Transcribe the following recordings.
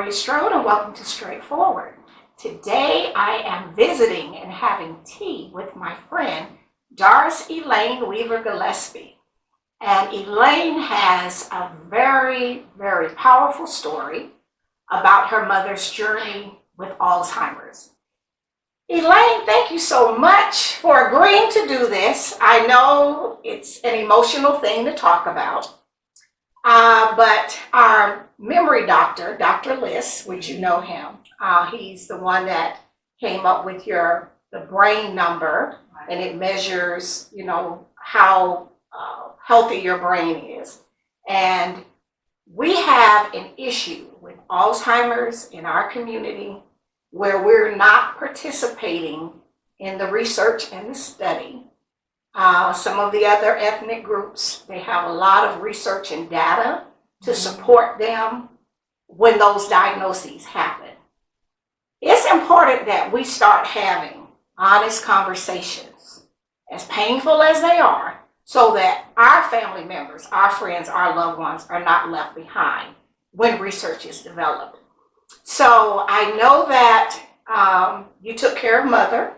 Gloria Strode, and welcome to Straightforward. Today I am visiting and having tea with my friend, Elaine Gillispie. And Elaine has a very, very powerful story about her mother's journey with Alzheimer's. Elaine, thank you so much for agreeing to do this. I know it's an emotional thing to talk about. But our memory doctor, Dr. Liss, which you know him, he's the one that came up with the brain number, and it measures, how healthy your brain is. And we have an issue with Alzheimer's in our community where we're not participating in the research and the study. Some of the other ethnic groups, they have a lot of research and data to support them when those diagnoses happen. It's important that we start having honest conversations, as painful as they are, so that our family members, our friends, our loved ones are not left behind when research is developed. So I know that you took care of Mother.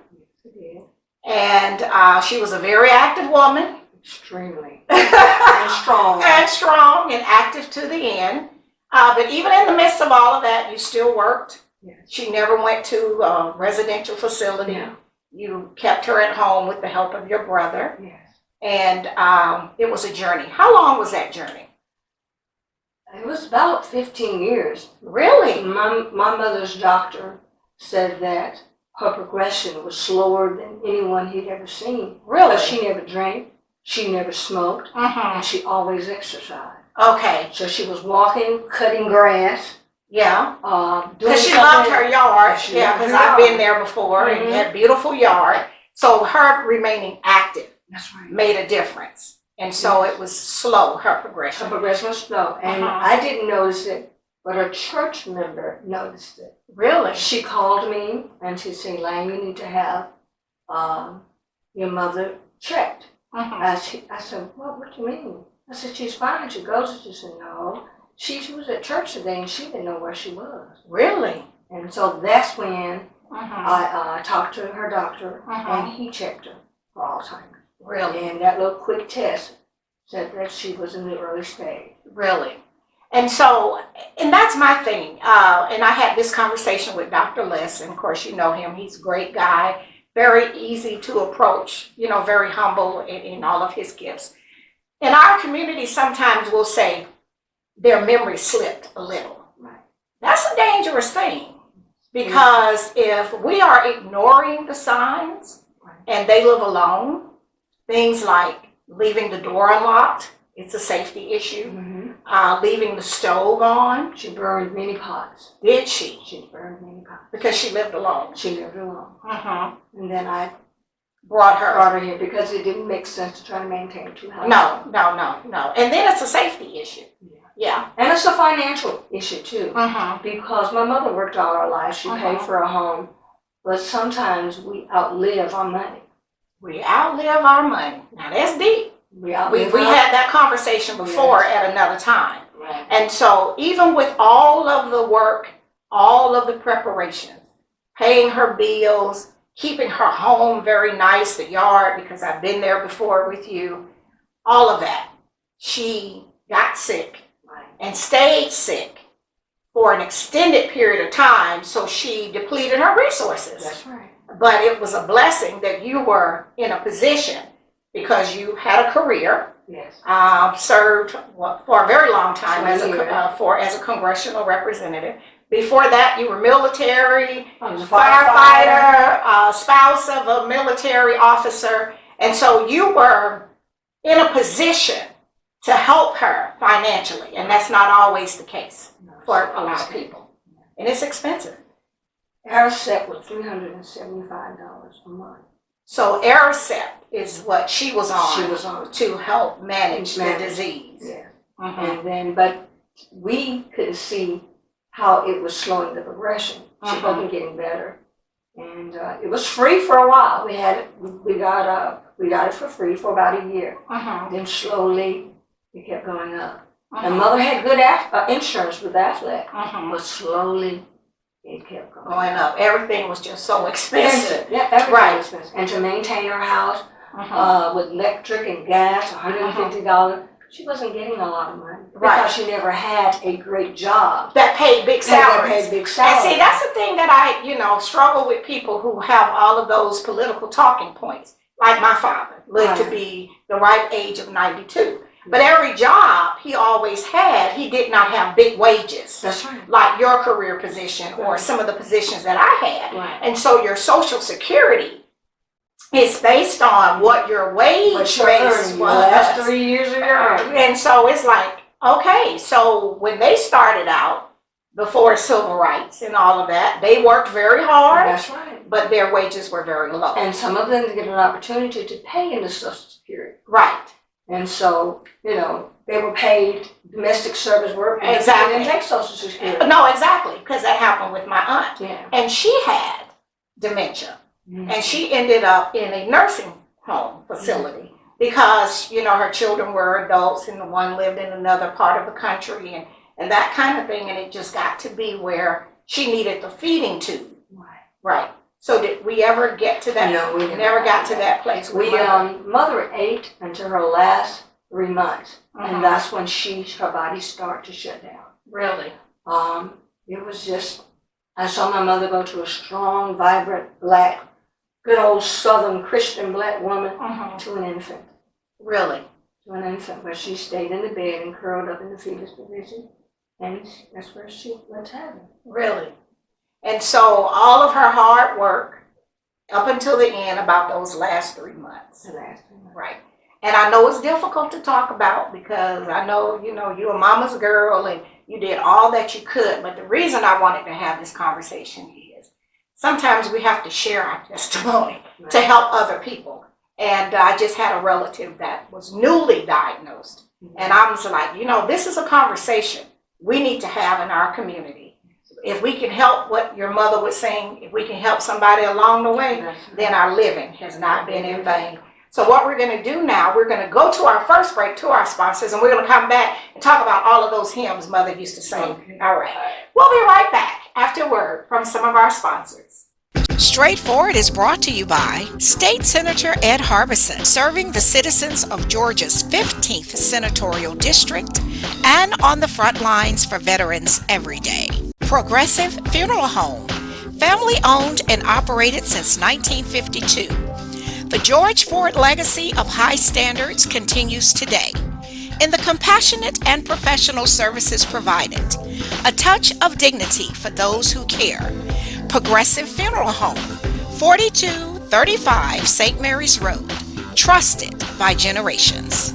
And she was a very active woman. Extremely. And strong. And strong and active to the end. But even in the midst of all of that, you still worked. Yes. She never went to a residential facility. No. You kept her at home with the help of your brother. Yes. And it was a journey. How long was that journey? It was about 15 years. Really? My mother's doctor said that her progression was slower than anyone he'd ever seen. Really? But she never drank, she never smoked, and she always exercised. Okay. So she was walking, cutting grass. Yeah. Because she loved her yard. Yeah, because I've been there before, and you had a beautiful yard. So her remaining active made a difference. And so it was slow, her progression. Her progression was slow. And I didn't notice it, but a church member noticed it. Really? She called me and she said, Elaine, you need to have your mother checked. I said, what do you mean? I said, she's fine. She goes. She said, no. She was at church today and she didn't know where she was. Really? And so that's when I talked to her doctor and he checked her for Alzheimer's. Really? And that little quick test said that she was in the early stage. Really? And so, and that's my thing. And I had this conversation with Dr. Liss, and of course you know him. He's a great guy, very easy to approach, very humble in all of his gifts. In our community, sometimes we'll say their memory slipped a little. Right. That's a dangerous thing, because if we are ignoring the signs and they live alone, things like leaving the door unlocked, it's a safety issue. Leaving the stove on. She burned many pots. Did she? She burned many pots. Because she lived alone. She lived alone. And then I brought her here because it didn't make sense to try to maintain two houses. No. And then it's a safety issue. Yeah. And it's a financial issue too. Because my mother worked all her life. She paid for a home. But sometimes we outlive our money. We outlive our money. Now that's deep. We had that conversation before at another time. Right. And so even with all of the work, all of the preparation, paying her bills, keeping her home very nice, the yard, because I've been there before with you, all of that, she got sick and stayed sick for an extended period of time, so she depleted her resources. That's right. But it was a blessing that you were in a position, because you had a career, served for a very long time as a congressional representative. Before that, you were military, firefighter, spouse of a military officer, and so you were in a position to help her financially, and that's not always the case for a lot of people, and it's expensive. Our set was $375 a month. So Aricept is what she was on. She was on to help manage the disease. Yeah. And then, but we couldn't see how it was slowing the progression. She wasn't getting better, and it was free for a while. We had it. We got it for free for about a year. Then slowly it kept going up. And mother had good insurance with Aflac, but slowly it kept going up. Everything was just so expensive. Yeah, everything was expensive. And to maintain her house with electric and gas, $150, she wasn't getting a lot of money because she never had a great job that paid big salaries. And see, that's the thing that I, struggle with people who have all of those political talking points. Like my father lived to be the ripe age of 92. But every job he always had, he did not have big wages. That's right. Like your career position or some of the positions that I had. Right. And so your Social Security is based on what your wage base was. The last 3 years of your life. And so it's like, okay, so when they started out, before civil rights and all of that, they worked very hard. That's right. But their wages were very low. And some of them get an opportunity to pay into Social Security. Right. And so, they were paid domestic service work. Exactly. They didn't take Social Security. No, exactly, because that happened with my aunt. Yeah. And she had dementia. And she ended up in a nursing home facility because, her children were adults and the one lived in another part of the country and that kind of thing. And it just got to be where she needed the feeding tube. Right. So did we ever get to that? No, we never got to that place. Mother ate until her last 3 months, and that's when her body started to shut down. Really? It was just, I saw my mother go to a strong, vibrant, black, good old Southern Christian black woman to an infant. Really? To an infant, where she stayed in the bed and curled up in the fetus position, and that's where she went to heaven. Really? And so all of her hard work up until the end about those last 3 months. The last 3 months. Right. And I know it's difficult to talk about because I know, you're a mama's girl and you did all that you could. But the reason I wanted to have this conversation is sometimes we have to share our testimony to help other people. And I just had a relative that was newly diagnosed. And I was like, this is a conversation we need to have in our community. If we can help what your mother was saying, if we can help somebody along the way, then our living has not been in vain. So what we're going to do now, we're going to go to our first break to our sponsors, and we're going to come back and talk about all of those hymns Mother used to sing. All right. We'll be right back after a word from some of our sponsors. Straightforward is brought to you by State Senator Ed Harbison, serving the citizens of Georgia's 15th Senatorial District and on the front lines for veterans every day. Progressive Funeral Home, family owned and operated since 1952. The George Ford legacy of high standards continues today in the compassionate and professional services provided, a touch of dignity for those who care. Progressive Funeral Home, 4235 St. Mary's Road, trusted by generations.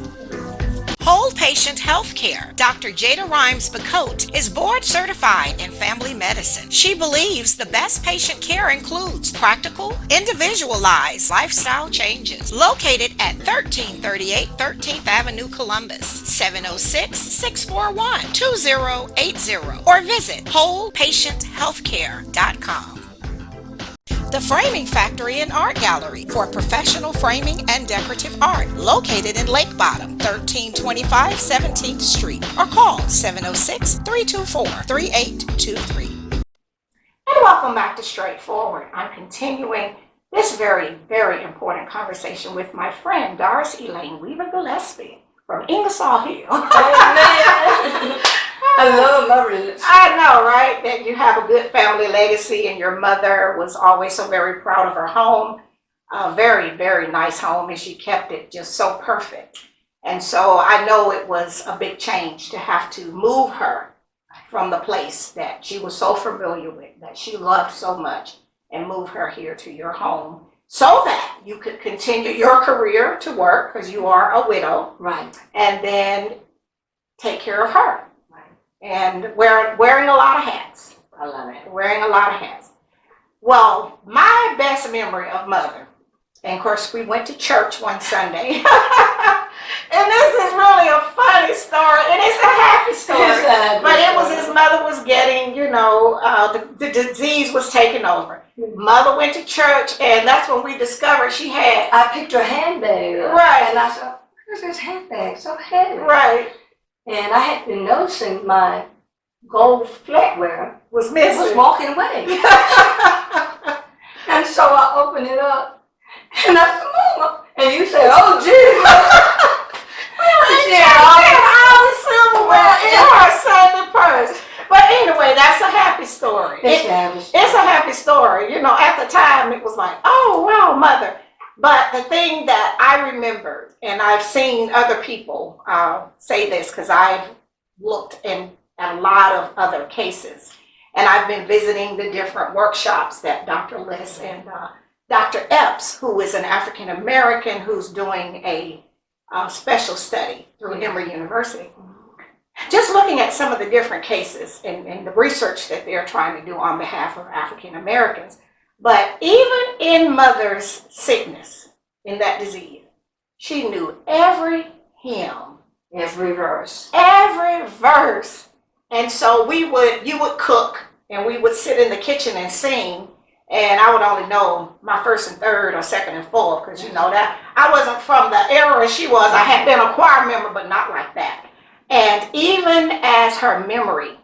Whole Patient Healthcare. Dr. Jada Rimes-Bacote is board certified in family medicine. She believes the best patient care includes practical, individualized lifestyle changes. Located at 1338 13th Avenue, Columbus, 706-641-2080, or visit wholepatienthealthcare.com. The Framing Factory and Art Gallery for professional framing and decorative art, located in Lake Bottom, 1325 17th Street, or call 706-324-3823. And welcome back to Straightforward. I'm continuing this very, very important conversation with my friend Doris Elaine Weaver Gillispie from Ingersoll Hill. I love my roots. I know, right? That you have a good family legacy, and your mother was always so very proud of her home. A very, very nice home, and she kept it just so perfect. And so I know it was a big change to have to move her from the place that she was so familiar with, that she loved so much, and move her here to your home so that you could continue your career to work, because you are a widow. Right. And then take care of her. And wearing a lot of hats. I love it. Wearing a lot of hats. Well, my best memory of Mother, and of course we went to church one Sunday, and this is really a funny story, and it's a happy story, but it was his mother was getting, the disease was taking over. Mother went to church, and that's when we discovered she had... I picked her handbag up, right. And I said, where's this handbag? So heavy. Right. and I had been noticing my gold flatware Was was missing. walking away. And so I opened it up, and I said, Mama, and you said, oh, Jesus. She had all the silverware in her Sunday purse. But anyway, that's a happy story. It's a happy story. You know, at the time it was like, oh, wow, mother. But the thing that I remembered, and I've seen other people say this because I've looked at a lot of other cases, and I've been visiting the different workshops that Dr. Liss and Dr. Epps, who is an African American who's doing a special study through Emory University. Just looking at some of the different cases and the research that they're trying to do on behalf of African Americans. But even in mother's sickness, in that disease, she knew every hymn. Every verse. Every verse. And so you would cook, and we would sit in the kitchen and sing. And I would only know my first and third or second and fourth, because you know that I wasn't from the era she was. I had been a choir member, but not like that. And even as her memory,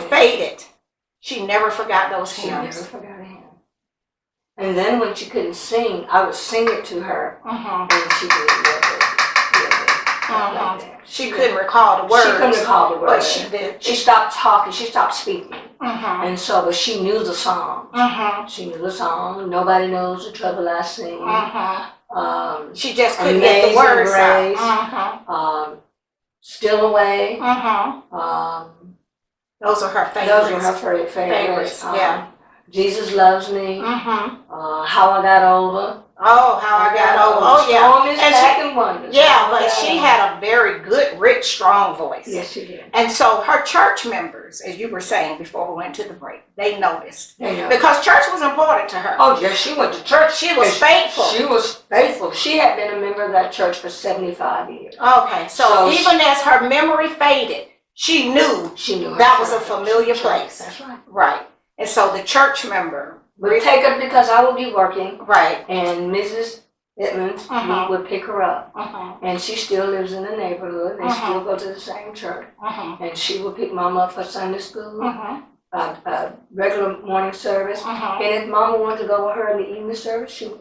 faded, she never forgot those hymns. She never forgot a hymn. And then when she couldn't sing, I would sing it to her, and she would She couldn't recall the words. She couldn't recall the words. But she did. She stopped talking. She stopped speaking. And so, but she knew the song. She knew the song. Nobody knows the trouble I sing. She just couldn't get the words out. Still Away. Those are her favorites. Those are her favorites. Yeah. Jesus Loves Me. How I Got Over. Oh, How I Got Over. Oh, yeah. Storm is packing wonders. Yeah, but she had a very good, rich, strong voice. Yes, she did. And so her church members, as you were saying before we went to the break, they noticed. They know. Because church was important to her. Oh, yes, she went to church. She was faithful. She was faithful. She had been a member of that church for 75 years. Okay, so even as her memory faded, she knew that was a familiar place. That's right. Right. And so the church member would take her because I would be working. Right. And Mrs. Edmonds would pick her up. And she still lives in the neighborhood. They still go to the same church. And she would pick Mama up for Sunday school, regular morning service. And if Mama wanted to go with her in the evening service, she would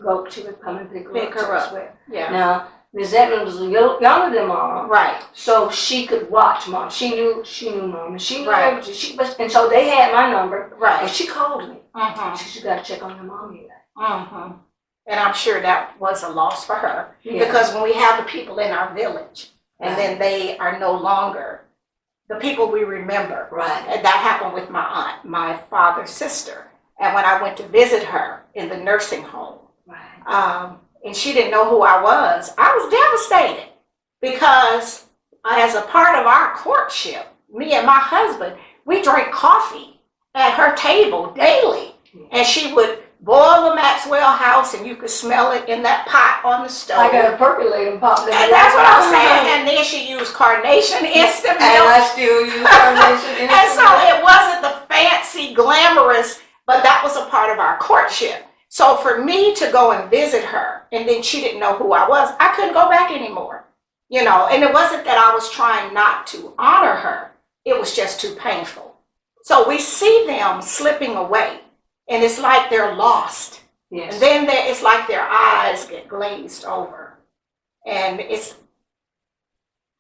come and pick her up. Yeah. Now, Ms. Edmonds was younger than Mama. Right. So she could watch Mom. She knew Mama. She knew everything. And so they had my number. Right. And she called me. She said, you got to check on your mom here. And I'm sure that was a loss for her. Yeah. Because when we have the people in our village, and then they are no longer the people we remember. Right. And that happened with my aunt, my father's sister. And when I went to visit her in the nursing home, and she didn't know who I was devastated, because as a part of our courtship, me and my husband, we drank coffee at her table daily. And she would boil the Maxwell House, and you could smell it in that pot on the stove. I got a percolating pot. And that's what I'm saying. And then she used Carnation instant milk. And I still use Carnation instant milk. And so it wasn't the fancy, glamorous, but that was a part of our courtship. So for me to go and visit her, and then she didn't know who I was, I couldn't go back anymore. And it wasn't that I was trying not to honor her. It was just too painful. So we see them slipping away, and it's like they're lost. Yes. And then it's like their eyes get glazed over. And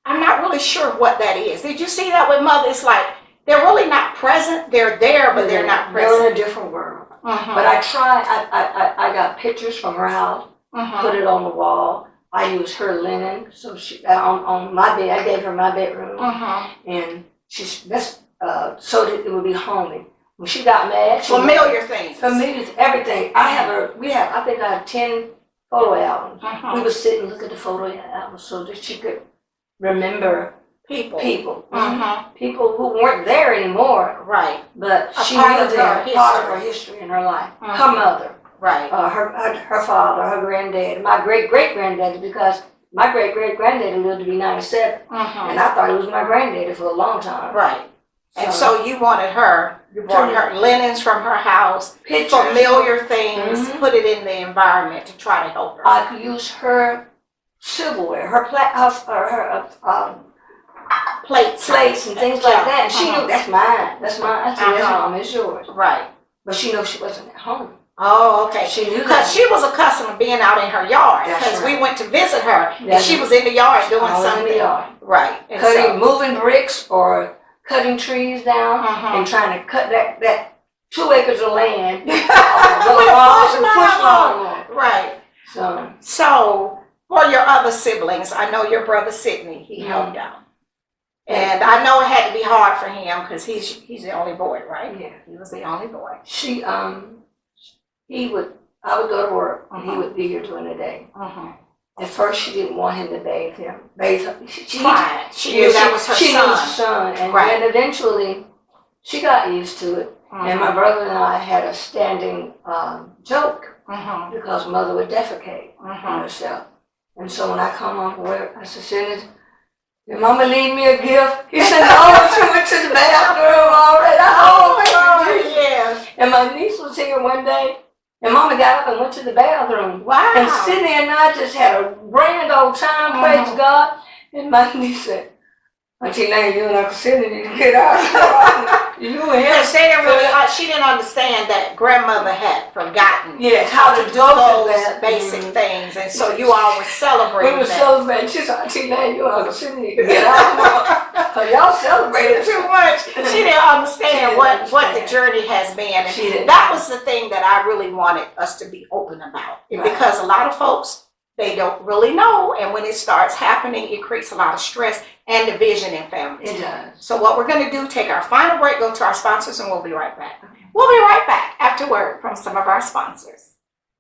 I'm not really sure what that is. Did you see that with Mother? It's like they're really not present. They're there, but they're not present. They're in a different world. But I tried. I got pictures from her house, put it on the wall. I used her linen, so she on my bed. I gave her my bedroom, and so that it would be homey. When she got mad, familiar things, everything. I think I have 10 photo albums. We would sit and look at the photo albums so that she could remember people who weren't there anymore. Right. But she knew them, part of her history in her life. Her mother. Right. Her father, her granddad, my great-great-granddaddy, because my great-great-granddaddy lived to be 97. And I thought he was my granddaddy for a long time. Right. And so you brought her linens from her house, pictures, familiar things, put it in the environment to try to help her. I could use her silverware, her plates and things like that. And she knew that's mine. That's mine. I said, yes, Mom, it's yours. Right. But she knew she wasn't at home. Oh, okay. She knew because she was accustomed to being out in her yard. Because we went to visit her, and she was in the yard doing something. In the yard. Right. And cutting, moving bricks or cutting trees down and trying to cut that 2 acres of land. Right. So for your other siblings, I know your brother Sidney, he helped out. And I know it had to be hard for him because he's the only boy, right? Yeah. He was the only boy. I would go to work and he would be here during the day. At first, she didn't want him to bathe her. She knew that was her son. She knew his son. And then eventually, she got used to it. And my brother and I had a standing joke because Mother would defecate on herself. And so when I come home from work, I said, Sidney, did Mama leave me a gift? He said, no, she went to the bathroom already. Yeah. And my niece was here one day. And Mama got up and went to the bathroom. Wow. And Sidney and I just had a grand old time, praise God. And my niece said, Auntie Elaine, you and Uncle Sidney need to get out. You and him. She didn't understand that grandmother had forgotten how to do those basic things. And so you all were celebrating. We were celebrating. She said, Auntie Elaine, you and Uncle Sidney need to get out. Because y'all celebrated too much. She didn't understand what the journey has been. And that was the thing that I really wanted us to be open about. Because a lot of folks, they don't really know, and when it starts happening, it creates a lot of stress and division in families. It does. So what we're going to do, take our final break, go to our sponsors, and we'll be right back. We'll be right back after word from some of our sponsors.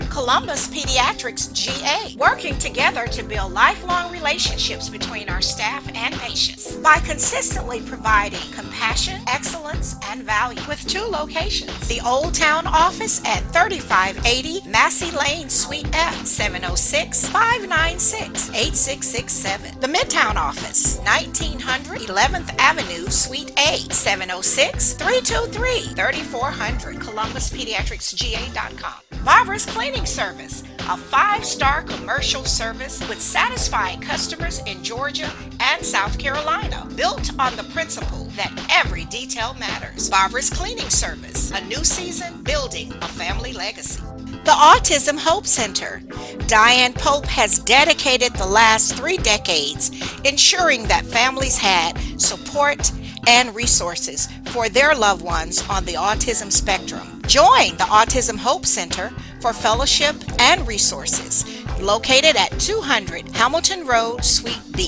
Columbus Pediatrics GA, working together to build lifelong relationships between our staff and patients by consistently providing compassion, excellence, and value with 2 locations. The Old Town office at 3580 Massey Lane, Suite F, 706-596-8667. The Midtown office, 1900 11th Avenue, Suite A, 706-323-3400, ColumbusPediatricsGA.com. Barbara's Cleaning Service, a 5-star commercial service with satisfied customers in Georgia and South Carolina, built on the principle that every detail matters. Barbara's Cleaning Service, a new season building a family legacy. The Autism Hope Center. Diane Pope has dedicated the last 3 decades ensuring that families had support and resources for their loved ones on the autism spectrum. Join the Autism Hope Center for fellowship and resources located at 200 Hamilton Road, Suite B,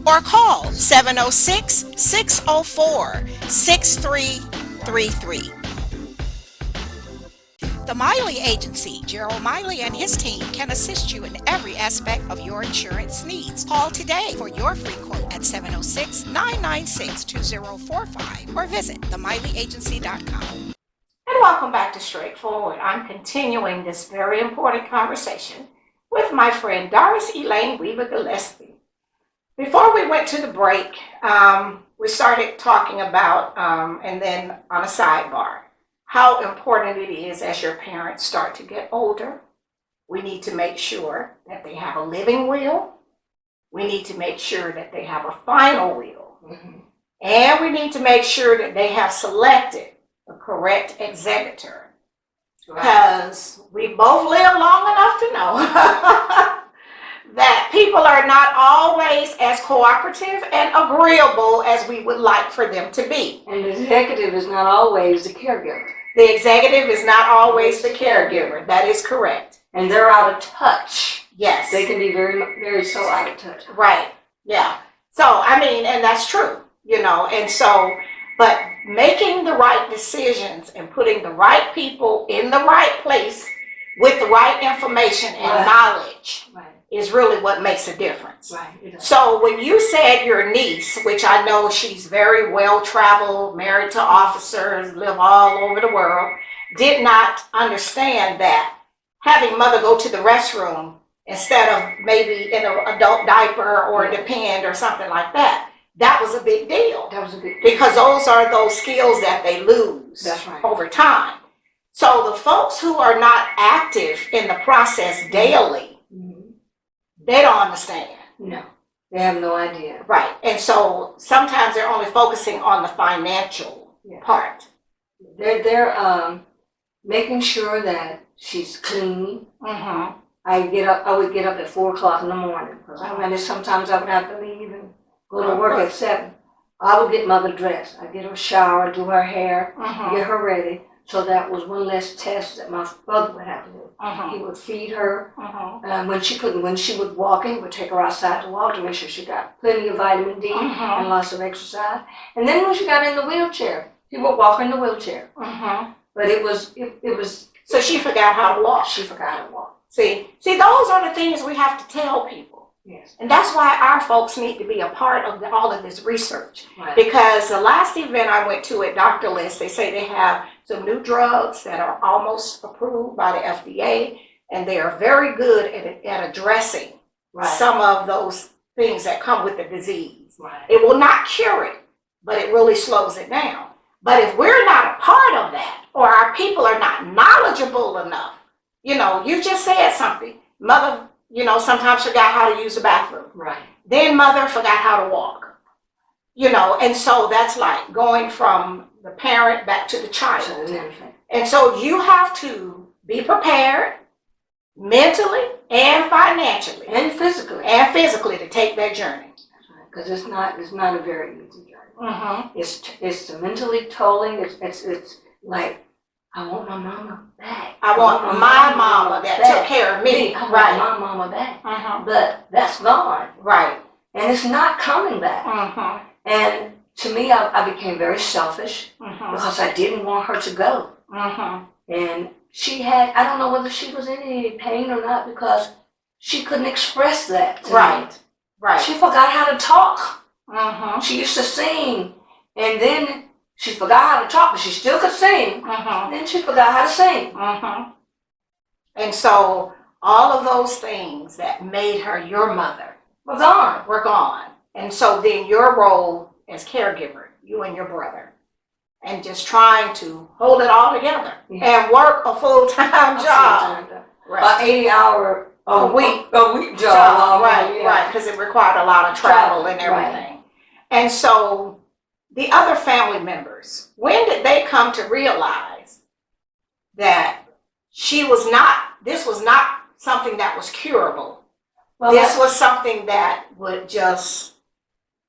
or call 706-604-6333. The Miley Agency, Gerald Miley and his team can assist you in every aspect of your insurance needs. Call today for your free quote at 706-996-2045 or visit themiley.agency.com. And welcome back to Straightforward. I'm continuing this very important conversation with my friend Doris Elaine Weaver Gillispie. Before we went to the break, we started talking about, and then on a sidebar, how important it is as your parents start to get older. We need to make sure that they have a living will. We need to make sure that they have a final will. And we need to make sure that they have selected the correct executor. Because we both live long enough to know that people are not always as cooperative and agreeable as we would like for them to be. And the executive is not always the caregiver. The executive is not always the caregiver. That is correct. And they're out of touch. Yes. They can be very, very so out of touch. Right. Yeah. So, I mean, and that's true, and so, but making the right decisions and putting the right people in the right place with the right information and knowledge is really what makes a difference. Right. So when you said your niece, which I know she's very well traveled, married to officers, live all over the world, did not understand that having mother go to the restroom instead of maybe in an adult diaper or a depend or something like that, that was a big deal. That was a big deal. Because those are those skills that they lose over time. So the folks who are not active in the process daily, they don't understand. No. They have no idea. Right. And so sometimes they're only focusing on the financial part. They're making sure that she's clean. Mm-hmm. I would get up at 4:00 in the morning because sometimes I would have to leave and go to work at 7. I would get mother dressed. I'd get her a shower, do her hair, get her ready. So that was one less test that my brother would have to do. He would feed her. When she would walk in, he would take her outside to walk to make sure she got plenty of vitamin D and lots of exercise. And then when she got in the wheelchair, he would walk her in the wheelchair. But it was. So she forgot how to walk. She forgot how to walk. See, those are the things we have to tell people. Yes. And that's why our folks need to be a part of all of this research. Right. Because the last event I went to at Dr. List, they say they have some new drugs that are almost approved by the FDA, and they are very good at addressing some of those things that come with the disease. Right. It will not cure it, but it really slows it down. But if we're not a part of that, or our people are not knowledgeable enough, you just said something. Mother, sometimes forgot how to use the bathroom. Right. Then mother forgot how to walk. And so that's like going from the parent back to the child. And so you have to be prepared mentally and financially and physically to take that journey. Because it's not a very easy journey. It's mentally tolling. It's like, I want my mama back. I want my mama that took care of me. I want my mama back. But that's gone. Right. And it's not coming back. And to me, I became very selfish because I didn't want her to go. And she had, I don't know whether she was in any pain or not because she couldn't express that to me. Right. She forgot how to talk. She used to sing, and then she forgot how to talk, but she still could sing. Then she forgot how to sing. And so all of those things that made her your mother were gone. And so then your role as caregiver, you and your brother, and just trying to hold it all together and work a full-time job. Right. 80-hour a week job. Right, because it required a lot of travel and everything. Right. And so the other family members, when did they come to realize that this was not something that was curable? Well, this was something that would just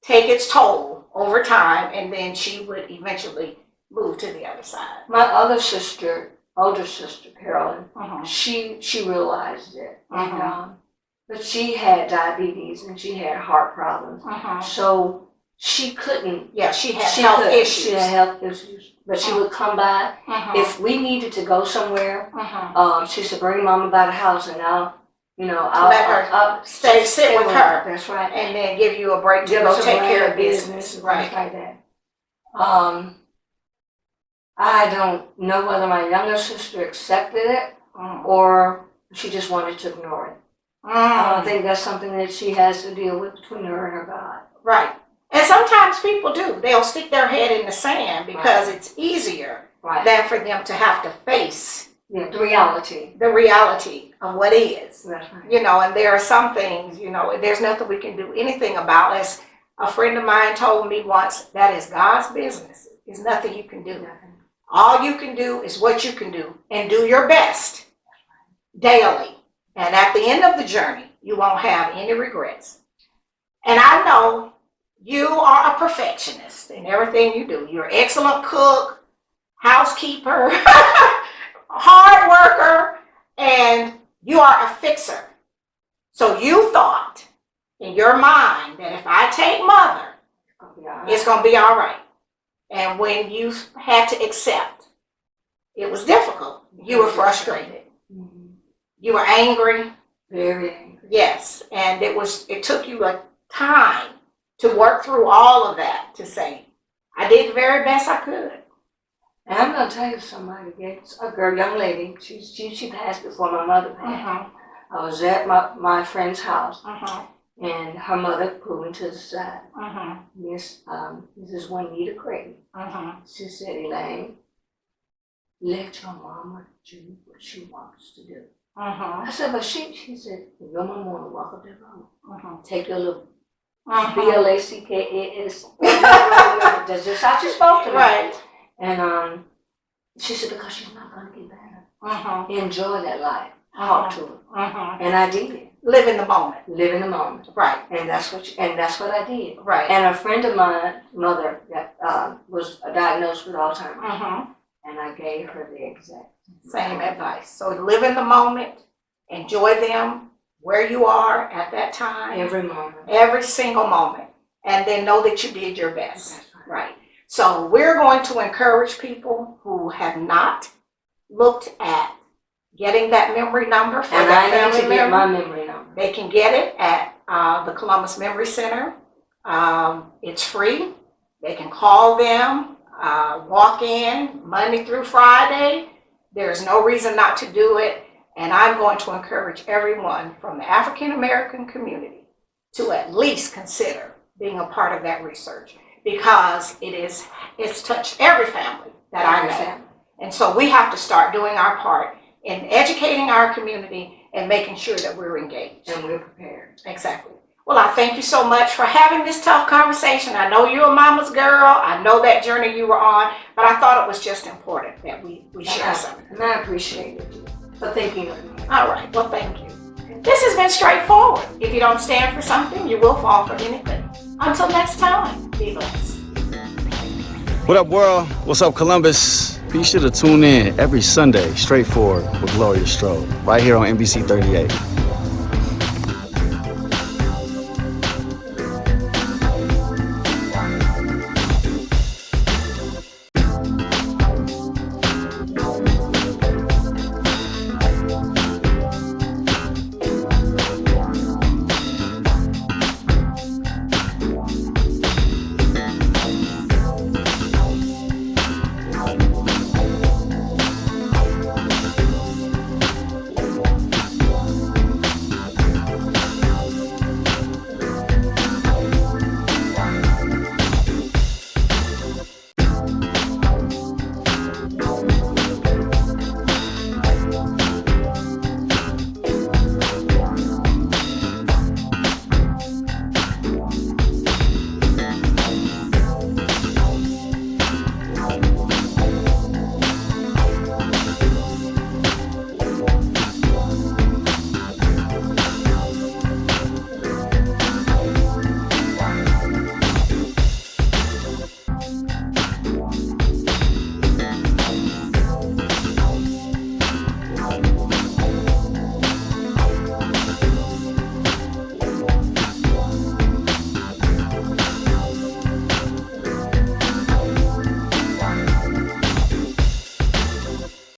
take its toll over time, and then she would eventually move to the other side. My older sister, Carolyn, she realized it. But she had diabetes and she had heart problems. So she couldn't. Yeah, she had health issues. She had health issues. But she would come by. If we needed to go somewhere, she said, bring Mama by the house and I'll let her sit with her. That's right. And then give you a break to go take care of business. Right. Like that. I don't know whether my younger sister accepted it or she just wanted to ignore it. I think that's something that she has to deal with between her and her God. Right. And sometimes people do. They'll stick their head in the sand because it's easier than for them to have to face the reality of what is. That's right. And there are some things, there's nothing we can do anything about. As a friend of mine told me once, that is God's business. There's nothing you can do. All you can do is what you can do and do your best daily. And at the end of the journey, you won't have any regrets. And I know you are a perfectionist in everything you do. You're an excellent cook, housekeeper, hard worker, and you are a fixer. So you thought in your mind that if I take mother, it's going to be all right. And when you had to accept, it was difficult. You were frustrated. You were angry. Very angry. Yes. And it took you a time to work through all of that to say, I did the very best I could. And I'm going to tell you somebody, a girl, young lady, she passed before my mother passed. I was at my friend's house, and her mother pulled me to the side. This is Juanita Creighton. She said, Elaine, let your mama do what she wants to do. I said, but she said, your mama want to walk up that road. Take your little BLACKAS. That's just how she spoke to me. Right. And she said, because she's not going to get better. Mm-hmm. Enjoy that life. Talk to her. Mm-hmm. And I did. Live in the moment. Live in the moment. Right. And that's what I did. Right. And a friend of mine, mother, that was diagnosed with Alzheimer's. Mm-hmm. And I gave her the exact same advice. So live in the moment, enjoy them where you are at that time. Every moment. Every single moment. And then know that you did your best. Right. So we're going to encourage people who have not looked at getting that memory number for and their I family need to member. get my memory number. They can get it at the Columbus Memory Center. It's free. They can call them, walk in Monday through Friday. There's no reason not to do it. And I'm going to encourage everyone from the African American community to at least consider being a part of that research, because it's touched every family that I know. And so we have to start doing our part in educating our community and making sure that we're engaged. And we're prepared. Exactly. Well, I thank you so much for having this tough conversation. I know you're a mama's girl. I know that journey you were on, but I thought it was just important that we share something. And I appreciate it for thinking of me. All right. Well, thank you. This has been straightforward. If you don't stand for something, you will fall for anything. Until next time, be blessed. What up, world? What's up, Columbus? Be sure to tune in every Sunday, Straightforward with Gloria Strode, right here on NBC 38.